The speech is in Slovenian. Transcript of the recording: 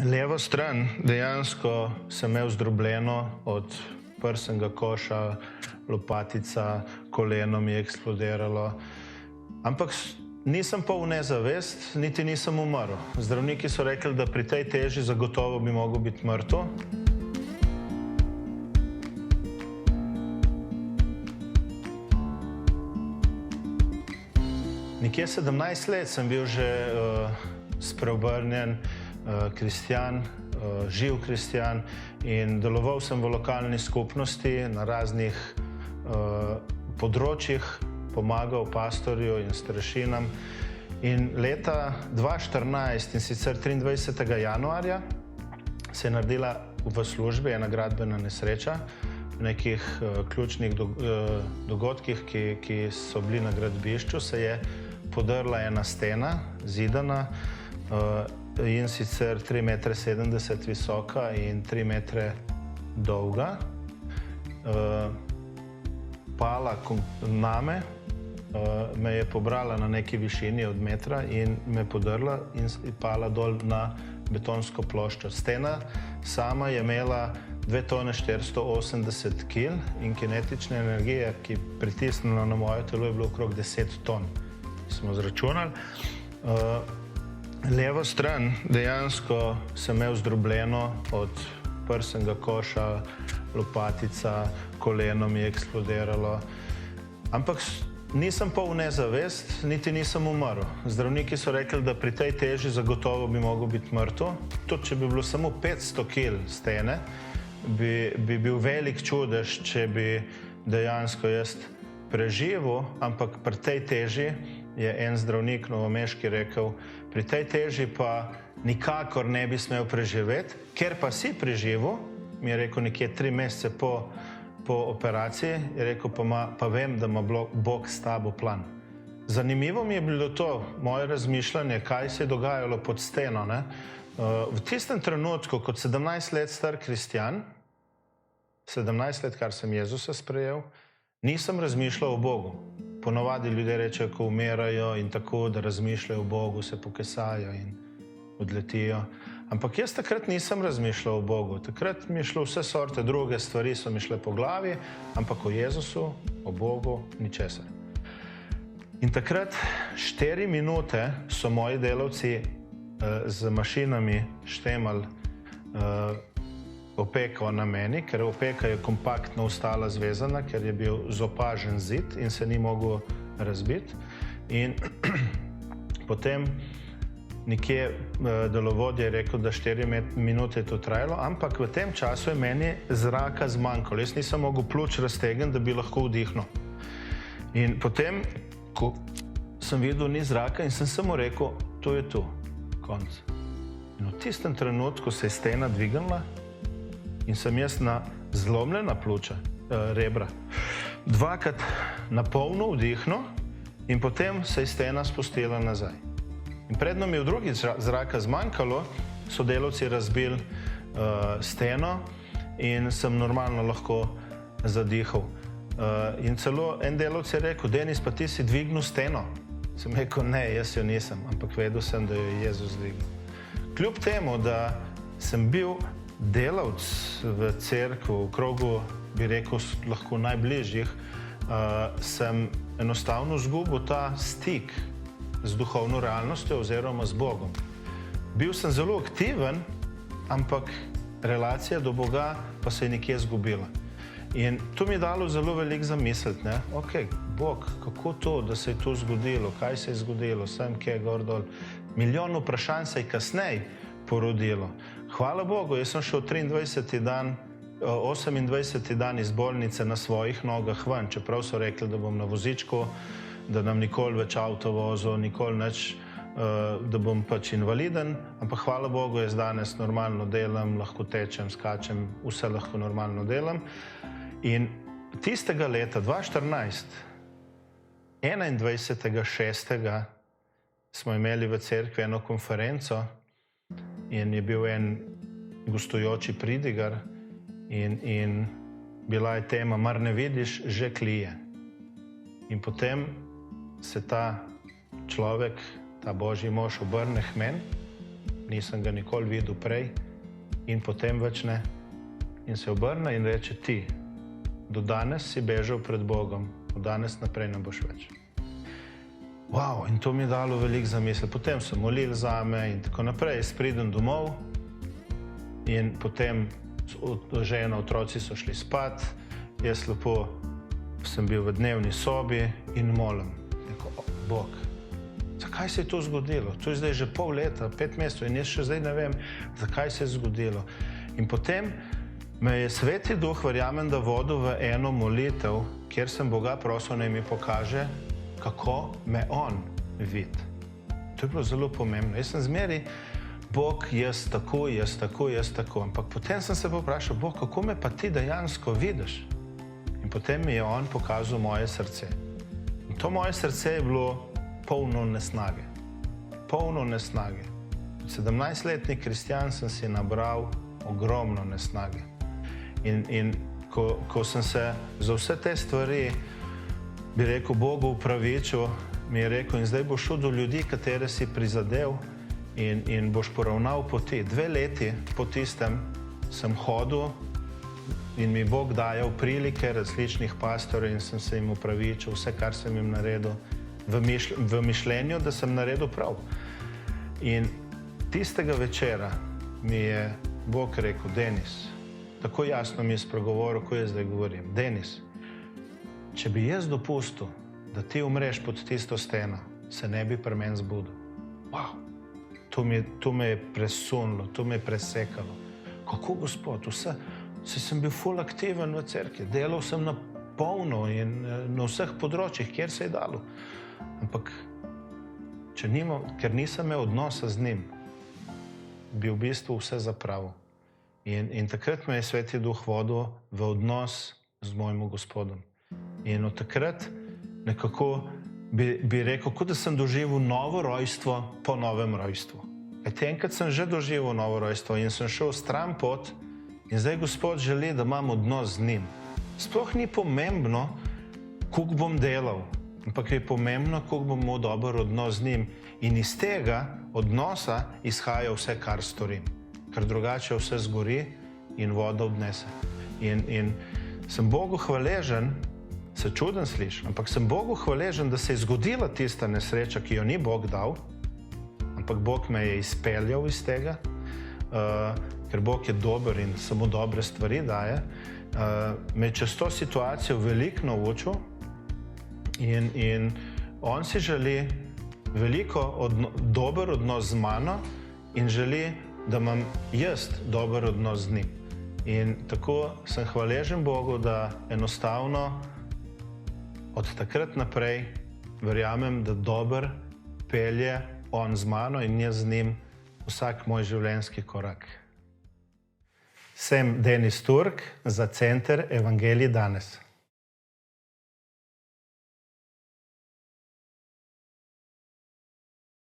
Levo stran dejansko sem imel zdrobljeno od prsnega koša, lopatica, koleno mi je eksplodiralo. Ampak nisem pa v nezavest, niti nisem umrl. Zdravniki so rekli, da pri tej teži zagotovo bi mogel biti mrtev. Nekje 17 let sem bil že spreobrnjen kristjan, živ kristjan in deloval sem v lokalni skupnosti na raznih področjih, pomagal pastorju in starešinam. In leta 2014, in sicer 23. januarja, se je naredila v službi ena gradbena nesreča. V nekih ključnih dogodkih, ki so bili na gradbišču, se je podrla ena stena, zidana, in sicer 3,70 m visoka in 3 metre dolga. Pala name, me je pobrala na neki višini od metra in me podrla in pala dol na betonsko ploščo. Stena sama je imela 2 tone 480 kg in kinetične energije, ki je pritisnila na moje telo, je bilo okrog 10 ton. Smo zračunali. Levo stran dejansko sem imel zdrobljeno od prsnega koša, lopatica, koleno mi je eksplodiralo. Ampak nisem pa v nezavest, niti nisem umrl. Zdravniki so rekli, da pri tej teži zagotovo bi mogel biti mrtev. Tudi če bi bilo samo 500 kg stene, bi bil velik čudež, če bi dejansko jaz preživel, ampak pri tej teži je en zdravnik novomeški rekel, pri tej teži pa nikakor ne bi smel preživeti, ker pa si preživel, mi je rekel nekje 3 mesece po operaciji, je rekel, pa vem, da ima Bog s tabo plan. Zanimivo mi je bilo to, moje razmišljanje, kaj se je dogajalo pod steno. V tistem trenutku, kot 17 let star kristjan, 17 let, kar sem Jezusa sprejel, nisem razmišljal o Bogu. Ponovadi ljudje rečejo, ko umirajo in tako, da razmišljajo o Bogu, se pokesajo in odletijo. Ampak jaz takrat nisem razmišljal o Bogu. Takrat mi je šlo vse sorte druge stvari, so mi šle po glavi, ampak o Jezusu, o Bogu, ničesar. In takrat 4 minute so moji delavci z mašinami štemali opeko na meni, ker opeka je kompaktno ostala zvezana, ker je bil zopažen zid in se ni mogel razbiti. In potem nekje delovodje je rekel, da 4 minute je to trajalo, ampak v tem času je meni zraka zmanjkalo. Jaz nisem mogel pljuč raztegniti, da bi lahko vdihnil. In potem, ko sem videl, ni zraka in sem samo rekel, to je tu, konc. In v tistem trenutku se je stena dvignila in sem jaz na zlomljena pljuča, rebra, dvakrat na polno vdihnil in potem se je stena spustila nazaj. In predno mi je v drugi zraka zmanjkalo, so delavci razbili steno in sem normalno lahko zadihal. In celo en delavec je rekel, Denis, pa ti si dvignil steno. Sem rekel, ne, jaz jo nisem, ampak vedel sem, da jo je Jezus dvignil. Kljub temu, da sem bil delavc v cerkvi, v krogu, bi rekel, lahko najbližjih, sem enostavno izgubil ta stik z duhovno realnostjo oziroma z Bogom. Bil sem zelo aktiven, ampak relacija do Boga pa se je nekje izgubila. In to mi je dalo zelo veliko zamisliti, ne? Ok, Bog, kako to, da se je to zgodilo, kaj se je zgodilo, sem kje, gor, dol. Milijon vprašanj se je kasneje porodilo. Hvala Bogu, jaz sem šel 28. dan iz bolnice na svojih nogah ven, čeprav so rekli, da bom na vozičku, da nam nikoli več avto vozil, nikoli nič, da bom pač invaliden, ampak hvala Bogu, jaz danes normalno delam, lahko tečem, skačem, vse lahko normalno delam. In tistega leta, 2014, 21.6. smo imeli v cerkvi eno konferenco in je bil en gostujoči pridigar in bila je tema, mar ne vidiš, že klije. In potem se ta človek, ta Božji mož obrne k meni nisem ga nikoli videl prej in potem več ne. In se obrne in reče, ti, do danes si bežal pred Bogom, od danes naprej ne boš več. Wow, in to mi je dalo veliko zamisli. Potem so molili zame in tako naprej. Jaz pridem domov in potem žena, otroci so šli spat. Jaz lepo sem bil v dnevni sobi in molim. Rekel, Bog, zakaj se je to zgodilo? To je zdaj že pol leta, 5 mesecev in jaz še zdaj ne vem, zakaj se je zgodilo. In potem me je Sveti Duh, verjamem, da vodil v eno molitev, kjer sem Boga prosil, naj mi pokaže, kako me on vidi. To je bilo zelo pomembno. Jaz sem zmeri, Bog, jaz tako. Ampak potem sem se vprašal, Bog, kako me pa ti dejansko vidiš? In potem mi je on pokazal moje srce. In to moje srce je bilo polno nesnage. Polno nesnage. 17-letni kristjan sem si nabral ogromno nesnage. In ko sem se za vse te stvari, bi rekel, Bogu upravičil, mi je rekel, in zdaj boš šel do ljudi, katere si prizadel in boš poravnal poti. 2 leti po tistem sem hodil in mi Bog dajal prilike različnih pastorjev in sem se jim upravičil vse, kar sem jim naredil, v mišljenju, da sem naredil prav. In tistega večera mi je Bog rekel, Denis, tako jasno mi je spregovoril, ko jaz zdaj govorim, Denis, če bi jaz dopustil, da ti umreš pod tisto steno, se ne bi pri meni zbudil. Wow, to me je presunilo, to me je presekalo. Kako, Gospod, sem bil ful aktiven v cerkvi, delal sem na polno in na vseh področjih, kjer se je dalo. Ampak, ker nisem imel odnosa z njim, bi v bistvu vse zapravil. In takrat me je Sveti Duh vodil v odnos z mojim Gospodom. In od takrat nekako bi rekel, kot da sem doživel novo rojstvo po novem rojstvu. Kajti enkrat sem že doživel novo rojstvo in sem šel stran pot in zdaj Gospod želi, da imam odnos z njim. Sploh ni pomembno, koliko bom delal, ampak je pomembno, koliko bom imel dober odnos z njim. In iz tega odnosa izhaja vse, kar storim. Ker drugače vse zgori in voda odnese. In sem Bogu hvaležen, se čuden sliši, ampak sem Bogu hvaležen, da se je zgodila tista nesreča, ki jo ni Bog dal, ampak Bog me je izpeljal iz tega, ker Bog je dober in samo dobre stvari daje. Me je čez to situacijo veliko naučil in on si želi veliko dober odnos z mano in želi, da imam jaz dober odnos z njim. In tako sem hvaležen Bogu, da enostavno od takrat naprej verjamem, da dober pelje on z mano in jaz z njim vsak moj življenjski korak. Sem Denis Turk za Center Evangelij danes.